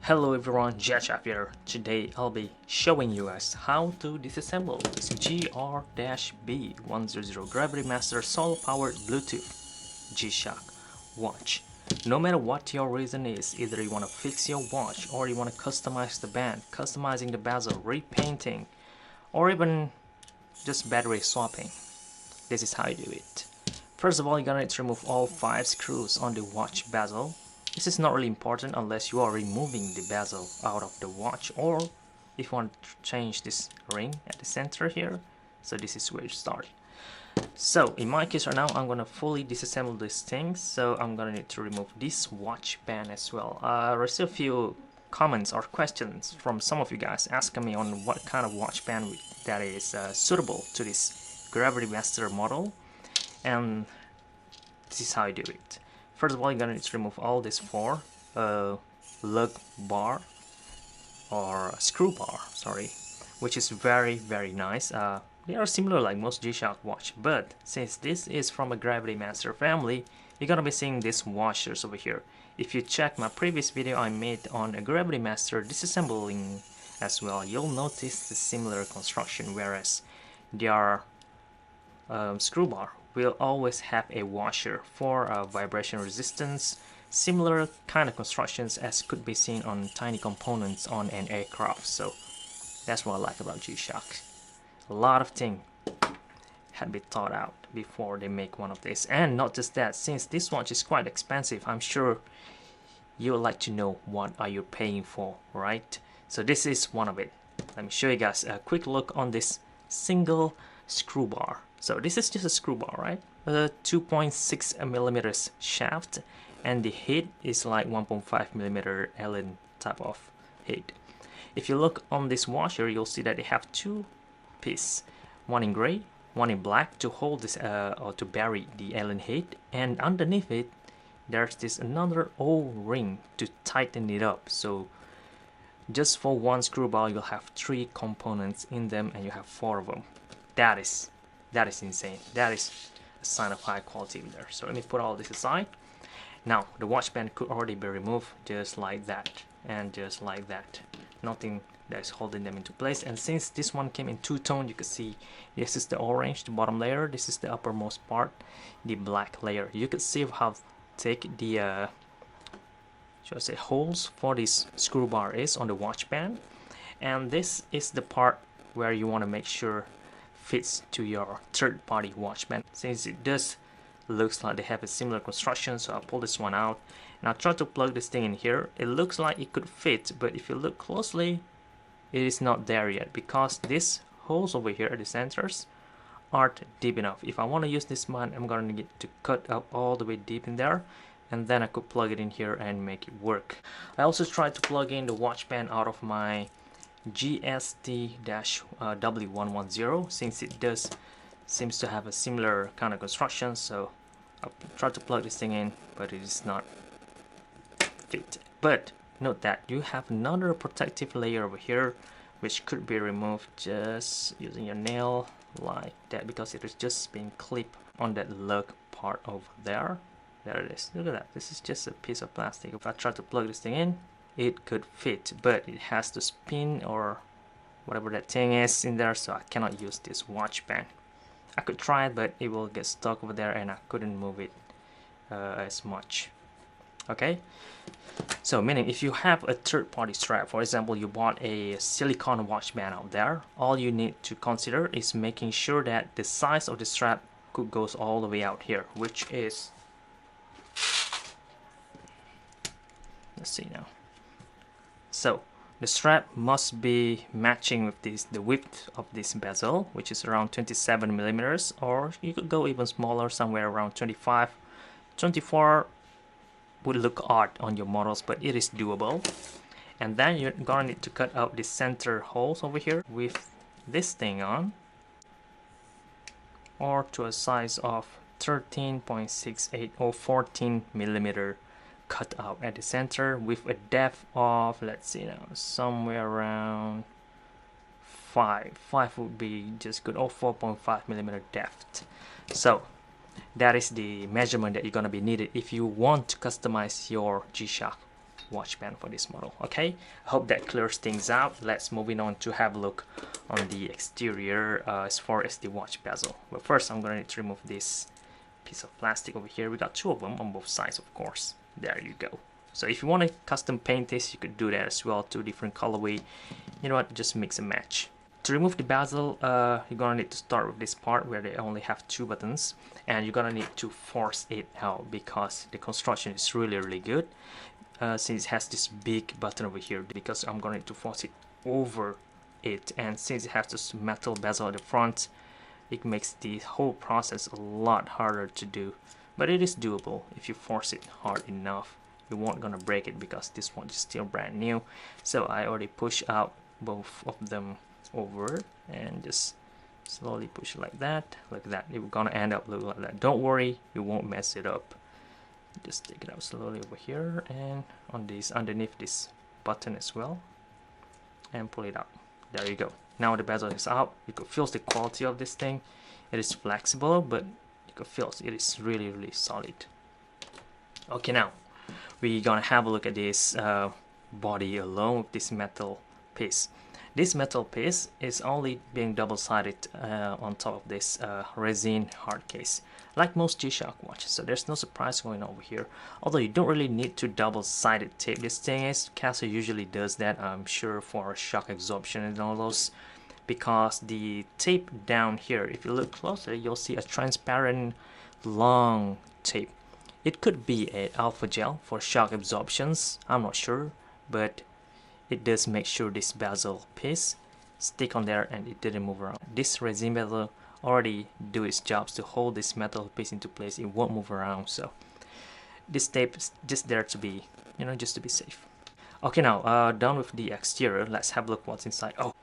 Hello everyone, GR-B here. Today I'll be showing you guys how to disassemble this GR-B100 Gravitymaster solar-powered Bluetooth G-Shock watch. No matter what your reason is, either you want to fix your watch or you want to customize the band, customizing the bezel, repainting, or even just battery swapping, this is how you do it. First of all, you're gonna need to remove all 5 screws on the watch bezel. This is not really important unless you are removing the bezel out of the watch, or if you want to change this ring at the center here. So this is where you start. So in my case right now, I'm gonna fully disassemble these things. So I'm gonna need to remove this watch band as well. I received a few comments or questions from some of you guys asking me on what kind of watch band that is suitable to this Gravitymaster model, and this is how you do it. First of all, you're gonna need to remove all these 4 lug bar or screw bar, sorry, which is very nice. They are similar like most G-Shock watch, but since this is from a Gravitymaster family, you're gonna be seeing these washers over here. If you check my previous video I made on a Gravitymaster disassembling as well, you'll notice the similar construction, whereas their screw bar will always have a washer for vibration resistance, similar kind of constructions as could be seen on tiny components on an aircraft. So that's what I like about G-Shock. A lot of things had been thought out before they make one of these. And not just that, since this watch is quite expensive, I'm sure you would like to know what are you paying for, right? So this is one of it. Let me show you guys a quick look on this single screw bar. So this is just a screw bar, right? A 2.6 millimeters shaft, and the head is like 1.5 millimeter Allen type of head. If you look on this washer, you'll see that they have 2 pieces, one in gray, one in black, to hold this or to bury the Allen head, and underneath it there's this another O-ring to tighten it up. So just for one screw bar you'll have 3 components in them, and you have 4 of them. That is insane. That is a sign of high quality in there. So let me put all this aside. Now the watch band could already be removed just like that and just like that. Nothing that is holding them into place. And since this one came in 2-tone, you can see this is the orange, the bottom layer. This is the uppermost part, the black layer. You can see how thick the should I say holes for this screw bar is on the watch band. And this is the part where you want to make sure fits to your third-party watch band. Since it does looks like they have a similar construction, so I'll pull this one out and I'll try to plug this thing in here. It looks like it could fit, but if you look closely, it is not there yet, because these holes over here at the centers aren't deep enough. If I want to use this one, I'm going to get to cut up all the way deep in there, and then I could plug it in here and make it work. I also tried to plug in the watch band out of my GST-W110, since it does seems to have a similar kind of construction. So I'll try to plug this thing in, but it is not fit. But note that you have another protective layer over here which could be removed just using your nail like that, because it is just being clipped on that lug part over there. There it is. Look at that. This is just a piece of plastic. If I try to plug this thing in, it could fit, but it has to spin or whatever that thing is in there, so I cannot use this watch band. I could try it, but it will get stuck over there and I couldn't move it as much. Okay, so meaning if you have a third-party strap, for example you bought a silicone watch band out there, all you need to consider is making sure that the size of the strap goes all the way out here, which is, let's see now. So the strap must be matching with the width of this bezel, which is around 27 millimeters, or you could go even smaller, somewhere around 25, 24 would look odd on your models, but it is doable. And then you're gonna need to cut out the center holes over here with this thing on, or to a size of 13.68 or 14 millimeter cut out at the center with a depth of, let's see now, somewhere around 5 would be just good, or 4.5 millimeter depth. So that is the measurement that you're gonna be needed if you want to customize your G-Shock watch band for this model. Okay, I hope that clears things out. Let's moving on to have a look on the exterior as far as the watch bezel. But first I'm going to need to remove this piece of plastic over here. We got two of them on both sides, of course. There you go. So if you want to custom paint this, you could do that as well, two different colorway. You know what, just mix and match. To remove the bezel, you're gonna need to start with this part where they only have two buttons, and you're gonna need to force it out because the construction is really good. Since it has this big button over here, because I'm going to force it over it, and since it has this metal bezel at the front, it makes the whole process a lot harder to do. But it is doable if you force it hard enough. You won't gonna break it because this one is still brand new. So I already push out both of them over and just slowly push it like that. You're gonna end up looking like that. Don't worry, you won't mess it up. Just take it out slowly over here and on this underneath this button as well, and pull it out. There you go. Now the bezel is out. You can feel the quality of this thing. It is flexible, but you can feel it is really solid. Okay, now we're gonna have a look at this body alone with this metal piece. This metal piece is only being double-sided on top of this resin hard case, like most G-Shock watches. So there's no surprise going over here. Although you don't really need to double-sided tape this thing is. Casio usually does that, I'm sure, for shock absorption and all those. Because the tape down here, if you look closer, you'll see a transparent long tape. It could be an alpha gel for shock absorptions, I'm not sure, but it does make sure this bezel piece stick on there and it didn't move around. This resin bezel already do its jobs to hold this metal piece into place. It won't move around, so this tape is just there to be, you know, just to be safe. Okay, now done with the exterior. Let's have a look what's inside. Oh,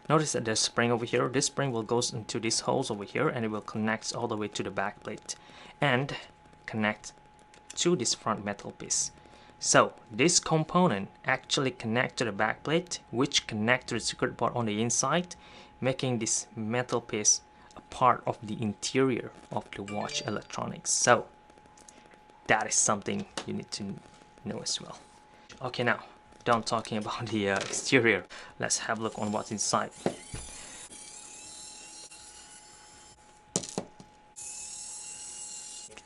notice that there's a spring over here. This spring will go into these holes over here and it will connect all the way to the back plate and connect to this front metal piece. So this component actually connects to the back plate, which connects to the circuit board on the inside, making this metal piece a part of the interior of the watch electronics. So that is something you need to know as well. Okay, now done talking about the exterior. Let's have a look on what's inside.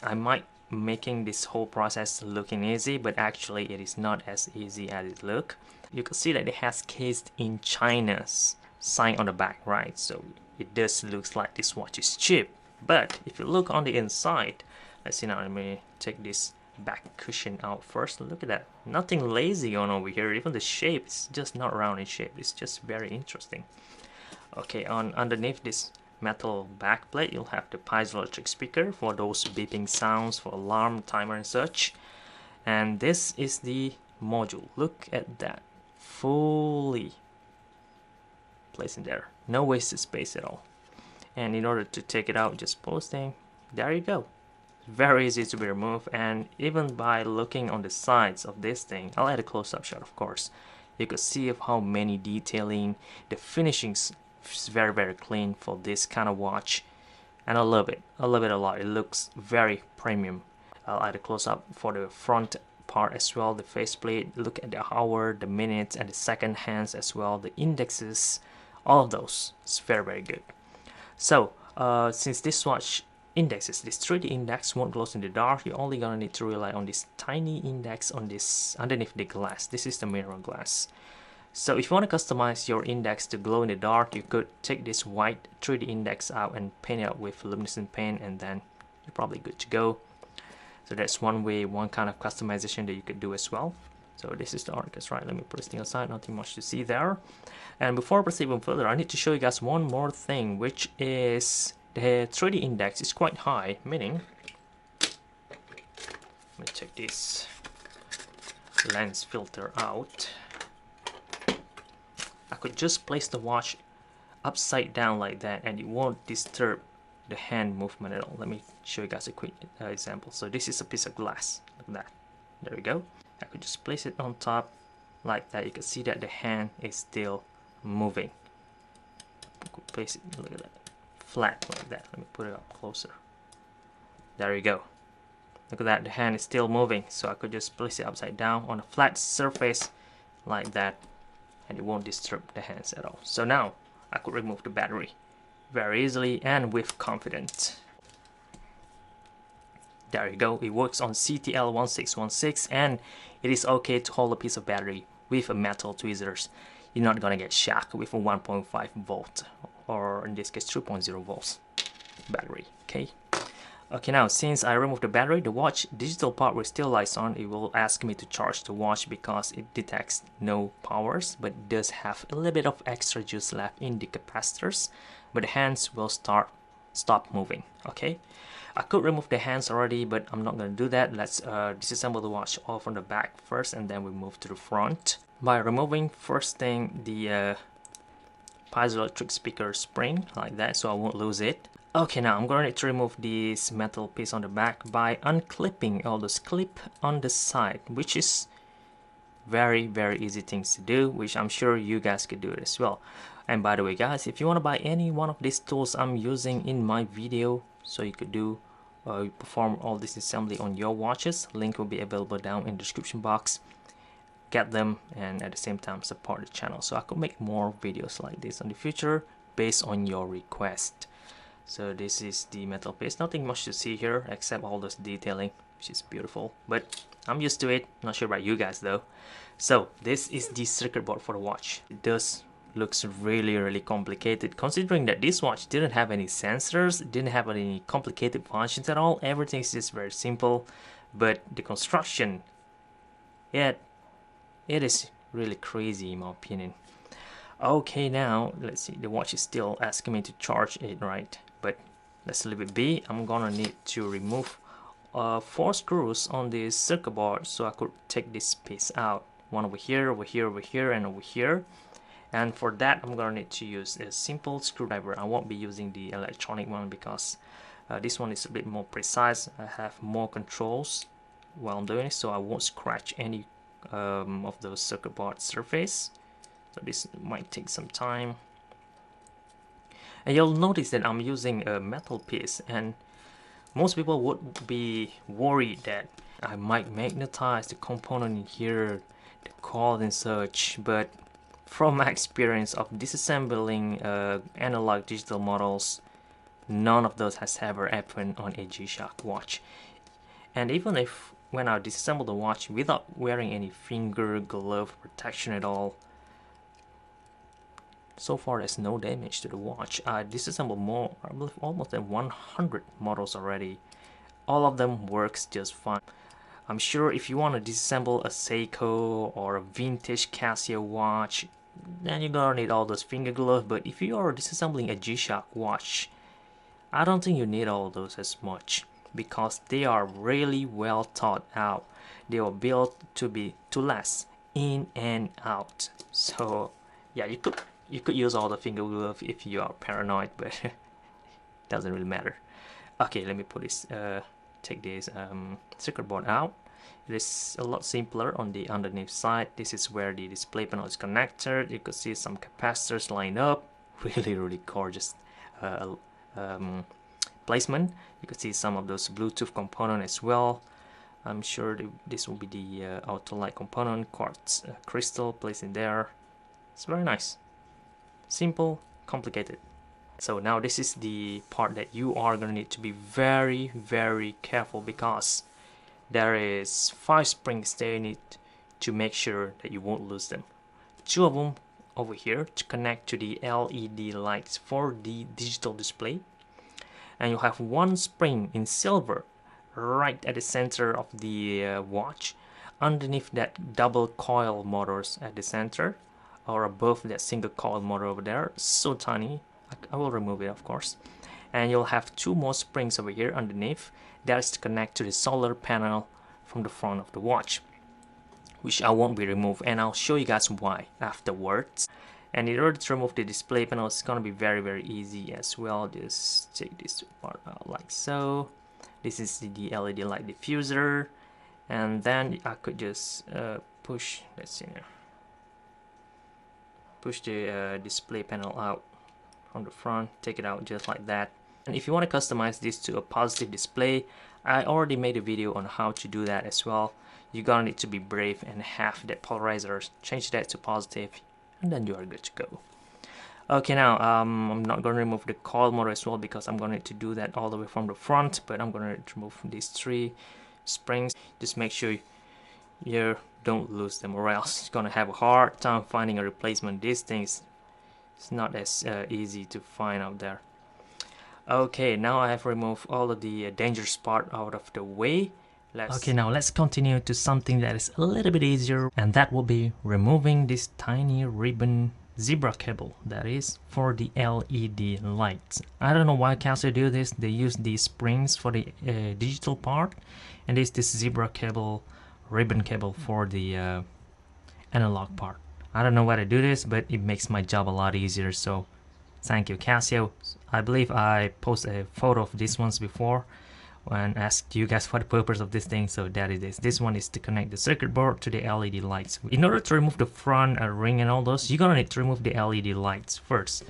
I might making this whole process looking easy, but actually it is not as easy as it looks. You can see that it has cased in China's sign on the back, right? So it does looks like this watch is cheap. But if you look on the inside, let's see now, let me take this back cushion out first. Look at that, nothing lazy on over here. Even the shape is just not round in shape. It's just very interesting. Okay, on underneath this metal back plate, you'll have the piezoelectric speaker for those beeping sounds, for alarm, timer and such. And this is the module. Look at that, fully placed in there, no wasted space at all. And in order to take it out, just pull this thing. There you go. Very easy to be removed, and even by looking on the sides of this thing, I'll add a close-up shot of course, you could see of how many detailing. The finishings is very clean for this kind of watch, and I love it a lot. It looks very premium. I'll add a close-up for the front part as well, the faceplate. Look at the hour, the minutes, and the second hands as well, the indexes, all of those. It's very good. So since this watch indexes, this 3D index won't glow in the dark, you're only gonna need to rely on this tiny index on this underneath the glass. This is the mirror glass. So if you want to customize your index to glow in the dark, you could take this white 3D index out and paint it out with luminescent paint, and then you're probably good to go. So that's one way, one kind of customization that you could do as well. So this is the artist, right? Let me put this thing aside, nothing much to see there. And before I proceed even further, I need to show you guys one more thing, which is the 3D index is quite high, meaning, let me take this lens filter out. I could just place the watch upside down like that and it won't disturb the hand movement at all. Let me show you guys a quick example. So this is a piece of glass, like that. There we go. I could just place it on top like that. You can see that the hand is still moving. I could place it, look at that, flat like that. Let me put it up closer. There you go. Look at that, the hand is still moving, so I could just place it upside down on a flat surface like that, and it won't disturb the hands at all. So now I could remove the battery very easily and with confidence. There you go, it works on CTL1616, and it is okay to hold a piece of battery with a metal tweezers. You're not gonna get shocked with a 1.5 volt, or in this case 3.0 volts battery. Okay, now since I removed the battery, the watch digital part will still lights on. It will ask me to charge the watch because it detects no powers, but it does have a little bit of extra juice left in the capacitors, but the hands will stop moving. Okay, I could remove the hands already, but I'm not going to do that. Let's disassemble the watch all from the back first, and then we move to the front. By removing first thing the piezoelectric speaker spring like that, so I won't lose it. Okay, now I'm going to need to remove this metal piece on the back by unclipping all those clip on the side, which is very easy things to do, which I'm sure you guys could do it as well. And by the way guys, if you want to buy any one of these tools I'm using in my video, so you could do perform all this assembly on your watches, link will be available down in the description box. Get them and at the same time support the channel, so I could make more videos like this in the future based on your request. So this is the metal piece, nothing much to see here except all this detailing, which is beautiful, but I'm used to it. Not sure about you guys though. So this is the circuit board for the watch. It does looks really complicated, considering that this watch didn't have any sensors, didn't have any complicated functions at all. Everything is just very simple, but the construction, it is really crazy in my opinion. Okay, now let's see, the watch is still asking me to charge it, right? But let's leave it be. I'm gonna need to remove 4 screws on this circuit board, so I could take this piece out. One over here, over here, over here, and over here. And for that, I'm gonna need to use a simple screwdriver. I won't be using the electronic one because this one is a bit more precise. I have more controls while I'm doing it, so I won't scratch any of those circuit board surface. So this might take some time. And you'll notice that I'm using a metal piece, and most people would be worried that I might magnetize the component in here, the coil and such, but from my experience of disassembling analog digital models, none of those has ever happened on a G-Shock watch. And even if when I disassemble the watch without wearing any finger glove protection at all, so far there's no damage to the watch. I disassembled more, I believe almost 100 models already. All of them works just fine. I'm sure if you want to disassemble a Seiko or a vintage Casio watch, then you're gonna need all those finger gloves. But if you are disassembling a G-Shock watch, I don't think you need all those as much, because they are really well thought out. They were built to last in and out. So yeah, you could use all the finger glove if you are paranoid, but it doesn't really matter. Okay, let me put this take this circuit board out. It is a lot simpler on the underneath side. This is where the display panel is connected. You could see some capacitors lined up. Really gorgeous placement. You could see some of those Bluetooth components as well. I'm sure this will be the auto light component, quartz crystal placed in there. It's very nice. Simple, complicated. So now this is the part that you are going to need to be very careful, because there is 5 springs there you need to make sure that you won't lose them. 2 of them over here to connect to the LED lights for the digital display, and you'll have 1 spring in silver right at the center of the watch, underneath that double coil motors at the center, or above that single coil motor over there, so tiny. I will remove it of course. And you'll have 2 more springs over here underneath. That is to connect to the solar panel from the front of the watch, which I won't be removed, and I'll show you guys why afterwards. And in order to remove the display panel, it's gonna be very easy as well. Just take this part out like so. This is the LED light diffuser, and then I could just push, let's see here, push the display panel out from the front, take it out just like that. And if you want to customize this to a positive display, I already made a video on how to do that as well. You're gonna need to be brave and have that polarizer, change that to positive, and then you are good to go. Okay, now I'm not gonna remove the coil motor as well because I'm gonna need to do that all the way from the front, but I'm gonna remove these 3 springs. Just make sure you don't lose them, or else you're gonna have a hard time finding a replacement. These things, it's not as easy to find out there. Okay, now I have removed all of the dangerous part out of the way. Okay, now let's continue to something that is a little bit easier, and that will be removing this tiny ribbon zebra cable that is for the LED lights. I don't know why Casio do this. They use these springs for the digital part, and this zebra cable, ribbon cable for the analog part. I don't know why they do this, but it makes my job a lot easier, so thank you, Casio. I believe I posted a photo of these ones before and asked you guys what the purpose of this thing, so that it is. This one is to connect the circuit board to the LED lights. In order to remove the front ring and all those, you're gonna need to remove the LED lights first.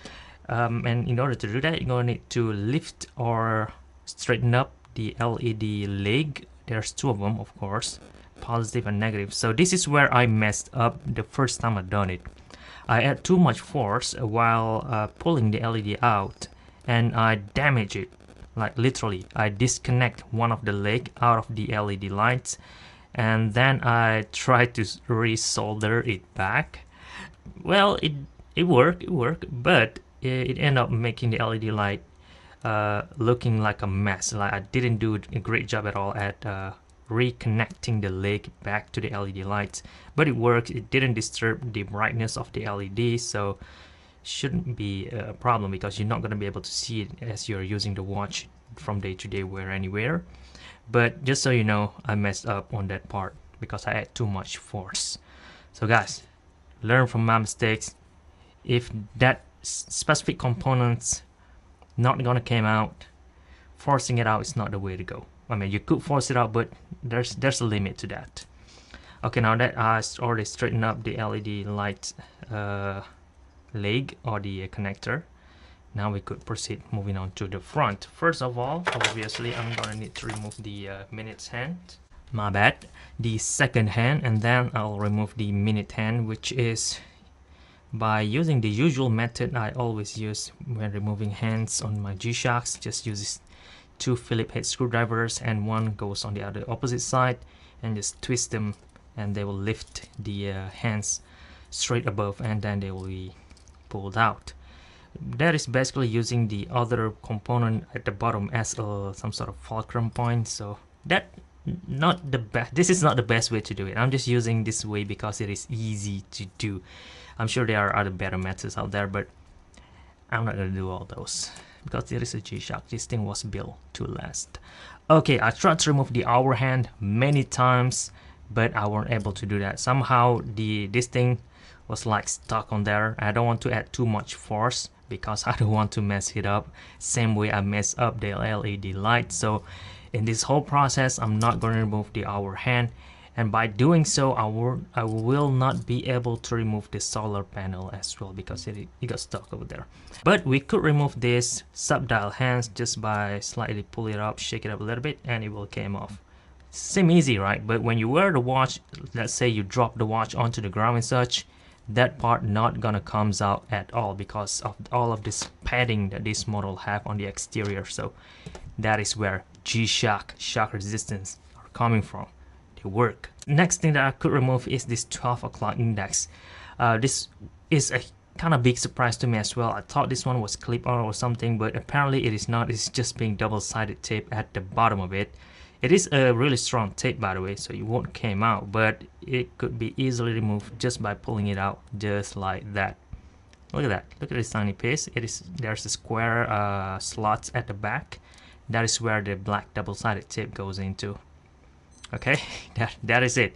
And in order to do that, you're gonna need to lift or straighten up the LED leg. There's 2 of them, of course, positive and negative. So this is where I messed up the first time I done it. I had too much force while pulling the LED out, and I damaged it. Like literally, I disconnect one of the leg out of the LED lights, and then I tried to resolder it back. Well, it worked, but it ended up making the LED light looking like a mess. Like I didn't do a great job at all at reconnecting the leg back to the LED lights, but it worked. It didn't disturb the brightness of the LED, so shouldn't be a problem because you're not going to be able to see it as you're using the watch from day to day wear anywhere. But just so you know, I messed up on that part because I had too much force. So guys, learn from my mistakes. If that specific component's not gonna came out, forcing it out is not the way to go. I mean, you could force it out, but there's a limit to that. Okay, now that I already straightened up the LED light leg or the connector, now we could proceed moving on to the front. First of all, obviously I'm gonna need to remove the minute hand. My bad, the second hand, and then I'll remove the minute hand, which is by using the usual method I always use when removing hands on my G-shocks. Just use 2 Phillips head screwdrivers, and one goes on the other opposite side, and just twist them, and they will lift the hands straight above, and then they will be pulled out. That is basically using the other component at the bottom as some sort of fulcrum point. So that not the best. This is not the best way to do it. I'm just using this way because it is easy to do. I'm sure there are other better methods out there, but I'm not gonna do all those because there is a G-shock. This thing was built to last. Okay, I tried to remove the hour hand many times, but I weren't able to do that. Somehow this thing was like stuck on there. I don't want to add too much force because I don't want to mess it up. Same way I messed up the LED light. So in this whole process, I'm not going to remove the hour hand, and by doing so, I will not be able to remove the solar panel as well because it got stuck over there. But we could remove this sub-dial hands just by slightly pull it up, shake it up a little bit, and it will come off. Seem easy, right? But when you wear the watch, let's say you drop the watch onto the ground and such, that part not gonna comes out at all because of all of this padding that this model have on the exterior. So that is where G-shock shock resistance are coming from. They work. Next thing that I could remove is this 12 o'clock index. This is a kind of big surprise to me as well. I thought this one was clip-on or something, but apparently it is not. It's just being double-sided tape at the bottom of it. It is a really strong tape, by the way, so it won't come out, but it could be easily removed just by pulling it out just like that. Look at that. Look at this tiny piece. There's a square slots at the back. That is where the black double-sided tape goes into. Okay, that is it.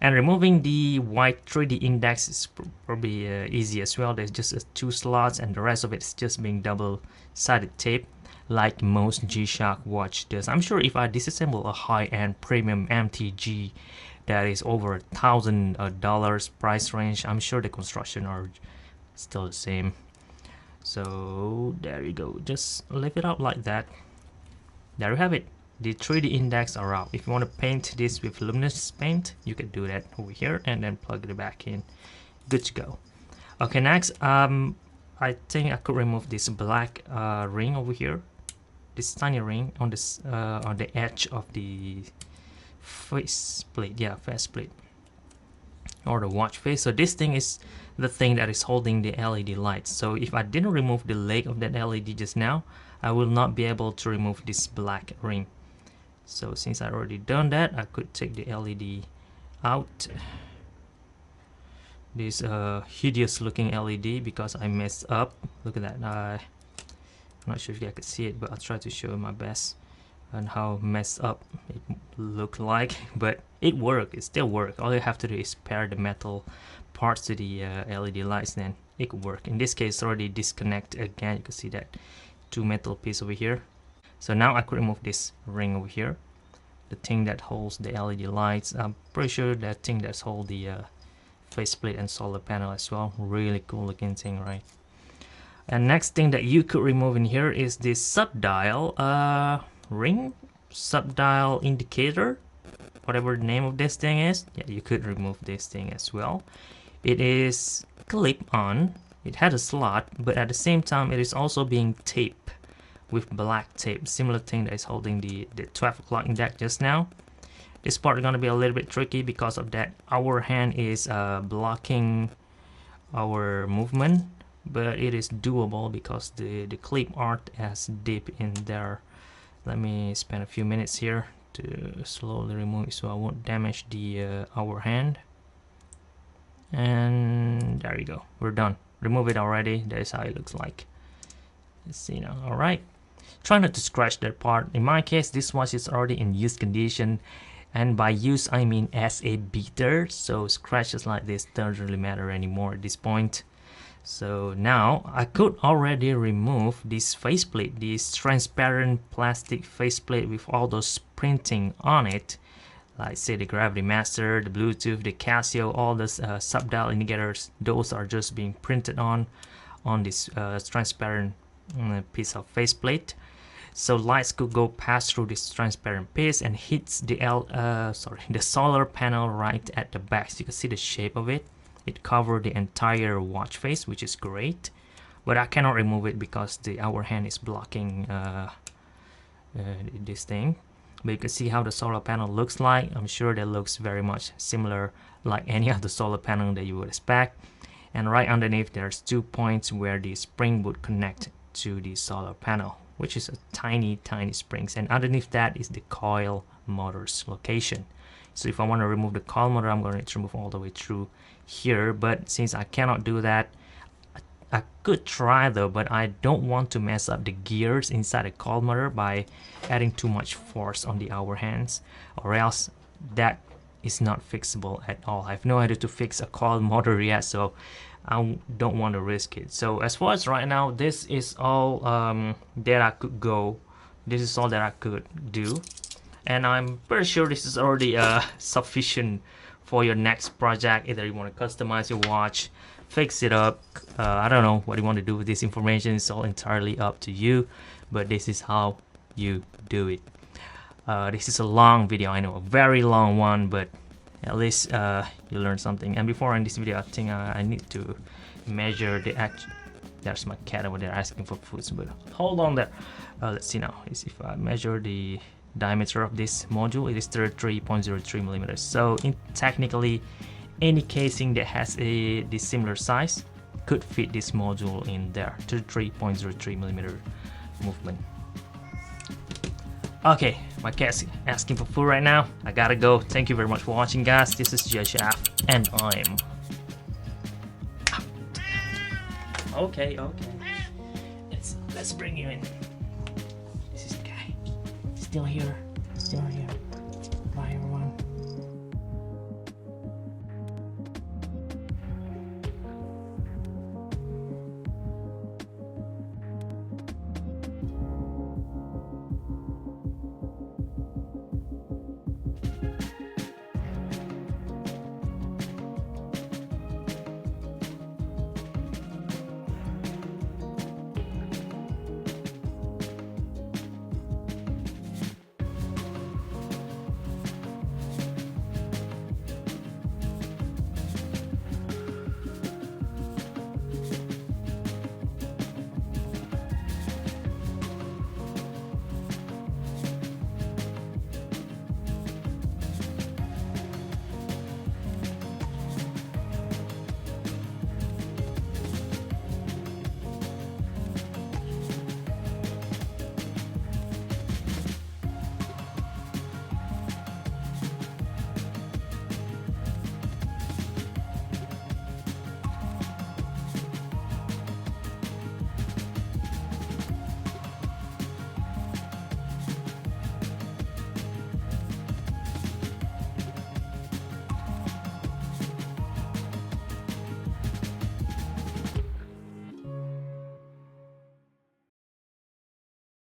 And removing the white 3D index is probably easy as well. There's just 2 slots, and the rest of it is just being double-sided tape, like most G-shock watch does. I'm sure if I disassemble a high-end premium MTG that is over $1,000 price range, I'm sure the construction are still the same. So there you go. Just lift it up like that. There you have it. the 3D index are out. If you want to paint this with luminous paint, you can do that over here and then plug it back in. Good to go. Okay, next, I think I could remove this black ring over here, this tiny ring on this on the edge of the faceplate. Yeah, faceplate or the watch face. So this thing is the thing that is holding the LED lights. So if I didn't remove the leg of that LED just now, I will not be able to remove this black ring. So since I already done that, I could take the LED out. This hideous looking LED because I messed up. Look at that. I'm not sure if you could see it, but I'll try to show my best and how messed up it looked like, but it worked. It still worked. All you have to do is pair the metal parts to the LED lights, then it could work. In this case, already disconnect again. You can see that two metal piece over here. So now I could remove this ring over here, the thing that holds the LED lights. I'm pretty sure that thing that's hold the faceplate and solar panel as well. Really cool looking thing, right? And next thing that you could remove in here is this subdial ring, subdial indicator, whatever the name of this thing is. Yeah, you could remove this thing as well. It is clip on, it had a slot, but at the same time it is also being taped with black tape, similar thing that is holding the 12 o'clock index just now. This part is going to be a little bit tricky because of that our hand is blocking our movement, but it is doable because the clip art has deep in there. Let me spend a few minutes here to slowly remove it so I won't damage the our hand. And there you go, we're done. Remove it already. That is how it looks like. Let's see now. All right, try not to scratch that part. In my case, this watch is already in use condition, and by use I mean as a beater, so scratches like this don't really matter anymore at this point. So now I could already remove this faceplate, this transparent plastic faceplate with all those printing on it, like say the Gravitymaster, the Bluetooth, the Casio, all those subdial indicators. Those are just being printed on this transparent piece of faceplate. So lights could go past through this transparent piece and hits the solar panel right at the back. So you can see the shape of it. It covered the entire watch face, which is great, but I cannot remove it because the hour hand is blocking this thing. But you can see how the solar panel looks like. I'm sure that looks very much similar like any other solar panel that you would expect. And right underneath there's 2 points where the spring would connect to the solar panel, which is a tiny springs, and underneath that is the coil motor's location. So if I want to remove the coil motor, I'm going to remove all the way through here, but since I cannot do that, I could try though, but I don't want to mess up the gears inside the coil motor by adding too much force on the hour hands, or else that is not fixable at all. I have no idea to fix a coil motor yet, so I don't want to risk it. So as far as right now, this is all that I could go. This is all that I could do, and I'm pretty sure this is already sufficient for your next project. Either you want to customize your watch, fix it up, I don't know what you want to do with this information. It's all entirely up to you, but this is how you do it. This is a long video, I know, a very long one, but at least you learned something. And before I end this video, I think I need to measure the there's my cat over there asking for food, but hold on there. Let's see now. If I measure the diameter of this module, it is 33.03 millimeters. So technically, any casing that has this similar size could fit this module in there. 33.03 millimeter movement. Okay, my cat's asking for food right now. I gotta go. Thank you very much for watching, guys. This is gshock, and I'm out. Okay. Let's bring you in. This is the guy. Still here.